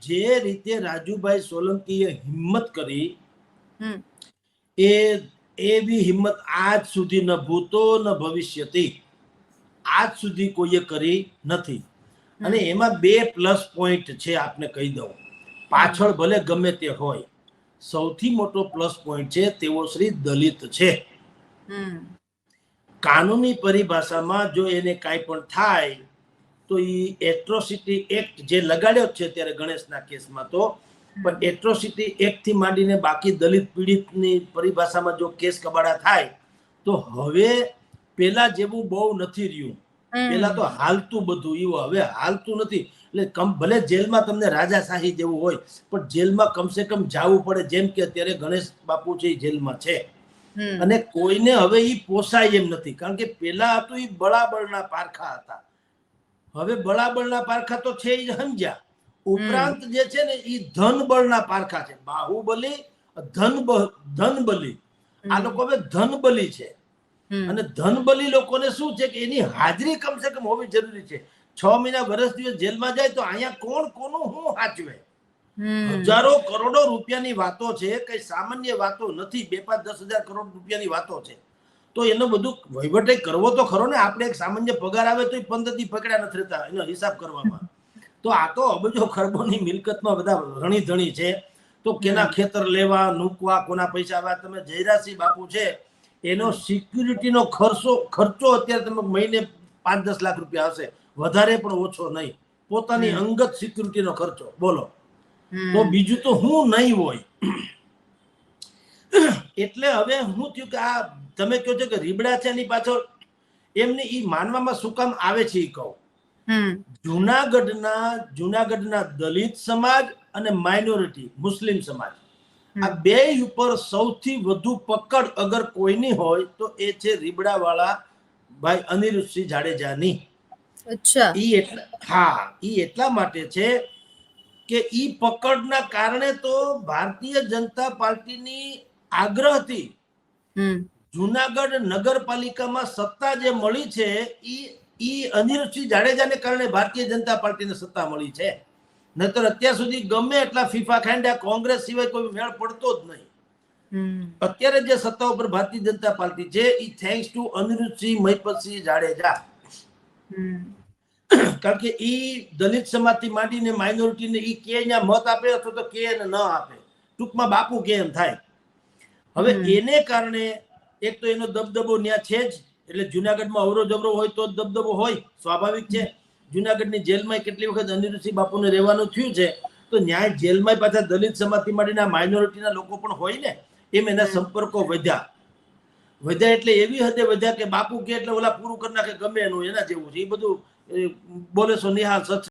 જે રીતે રાજુભાઈ સોલંકીએ હિંમત કરી એવી હિંમત આજ સુધી ન ભૂતો ન ભવિષ્યથી આજ સુધી કોઈએ કરી નથી. અને એમાં 2 પ્લસ પોઈન્ટ છે, આપને કહી દઉં. પાછળ ભલે ગમે તે હોય, સૌથી મોટો પ્લસ પોઈન્ટ છે તેઓ શ્રી દલિત છે. કાનૂની પરિભાષામાં જો એને કાંઈ પણ થાય તો એ એટ્રોસિટી એક્ટ જે લગાડ્યો છે ત્યારે ગણેશના કેસમાં, તો પણ એટ્રોસિટી એક્ટ થી માંડીને બાકી દલિત પીડિતની પરિભાષામાં જો કેસ કબાડા થાય તો હવે પેલા જેવું બહુ નથી રહ્યું. પેલા તો હાલતું બધું, એવું હવે હાલતું નથી. એટલે ભલે જેલમાં તમને રાજાશાહી જેવું હોય, પણ જેલમાં કમસે કમ જવું પડે. જેમ કે અત્યારે ગણેશ બાપુ છે એ જેલમાં છે, અને કોઈને હવે ઈ પોસાય એમ નથી. કારણ કે પેલા હતું ઈ બળાબળના પારખા હતા, હવે બળાબળના પારખા તો છે ઈ સમજ્યા. ઉપરાંત જે છે ને ઈ ધનબળના પારખા છે. બાહુબલી, ધનબલી, આ લોકો હવે ધનબલી છે. અને ધનબલી લોકોને શું છે કે એની હાજરી કમસે કમ હોવી જરૂરી છે. 6 મહિના વર્ષ દિવસ જેલમાં જાય તો અહીંયા કોણ કોનું શું સાચવે? હજારો કરોડો રૂપિયાની વાતો છે, કઈ સામાન્ય વાતો નથી. 2-5-10 હજાર કરોડ રૂપિયાની વાતો છે. તો એનો બધું વહીવટ કરવો તો ખરો ને. આપણે એક સામાન્ય પગાર આવે તો 15 દી પકડ્યા નથી રહેતા એનો હિસાબ કરવામાં. તો આ તો અબજો ખરબોની મિલકતમાં બધા રણી ધણી છે. તો કેના ખેતર લેવા, નૂકવા, કોના પૈસા આવ્યા. તમે જયરાસિંહ બાપુ છે, એનો સિક્યુરિટીનો ખર્ચો અત્યારે તમે મહિને 5-10 લાખ રૂપિયા હશે, વધારે પણ ઓછો નહીં. પોતાની અંગત સિક્યુરિટીનો ખર્ચો બોલો, તો બીજું તો હું નહીં હોય. એટલે હવે હું થયું કે આ તમે કહો છો કે રીબડા છે એની પાછળ, એમને ઈ માનવામાં શું કામ આવે છે એ કહું. જુનાગઢના દલિત સમાજ અને માઇનોરિટી મુસ્લિમ સમાજ, આ બે ઉપર સૌથી વધુ પકડ અગર કોઈની હોય તો એ છે રીબડા વાળા ભાઈ અનિરુદ્ધસિંહ જાડેજાની. અચ્છા. ઈ એટલા માટે છે કે ઈ પકડના કારણે તો ભારતીય જનતા પાર્ટીની આગ્રહથી જુનાગઢ નગરપાલિકામાં સત્તા જે મળી છે ઈ અનિરુદ્ધસિંહ જાડેજાને કારણે ભારતીય જનતા પાર્ટીને સત્તા મળી છે. નહીતર અત્યાર સુધી ગમે એટલા ફીફા ખાંડ્યા, કોંગ્રેસ સિવાય કોઈ મેળ પડતો જ નહીં. અત્યારે જે સત્તા ઉપર ભારતીય જનતા પાર્ટી છે ઈ થેન્ક્સ ટુ અનિરુદ્ધસિંહ મહિપતસિંહ જાડેજા. કારણ કે ઈ દલિત સમાજથી માંડીને માઇનોરિટીને ઈ કે મત આપે અથવા તો કે ન આપે, ટૂંકમાં બાપુ કે એમ થાય. હવે એને કારણે એક તો એનો દબદબો ન્યા છે જ, એટલે જુનાગઢમાં અવરો જવરો હોય તો દબદબો હોય, સ્વાભાવિક છે. જુનાગઢની જેલમાં કેટલી વખત અનિરુદ્ધસિંહ બાપુને રહેવાનું થયું છે, તો ન્યાય જેલમાં પાછા દલિત સમાજથી માંડીને માઇનોરિટીના લોકો પણ હોય ને, એમ એના સંપર્કો વધ્યા એટલે એવી હદે વધ્યા કે બાપુ કે એટલે ઓલા પૂરું કરી નાખે ગમે એનું, એના જેવું છે. એ બધું બોલે સો નિહાળ સચ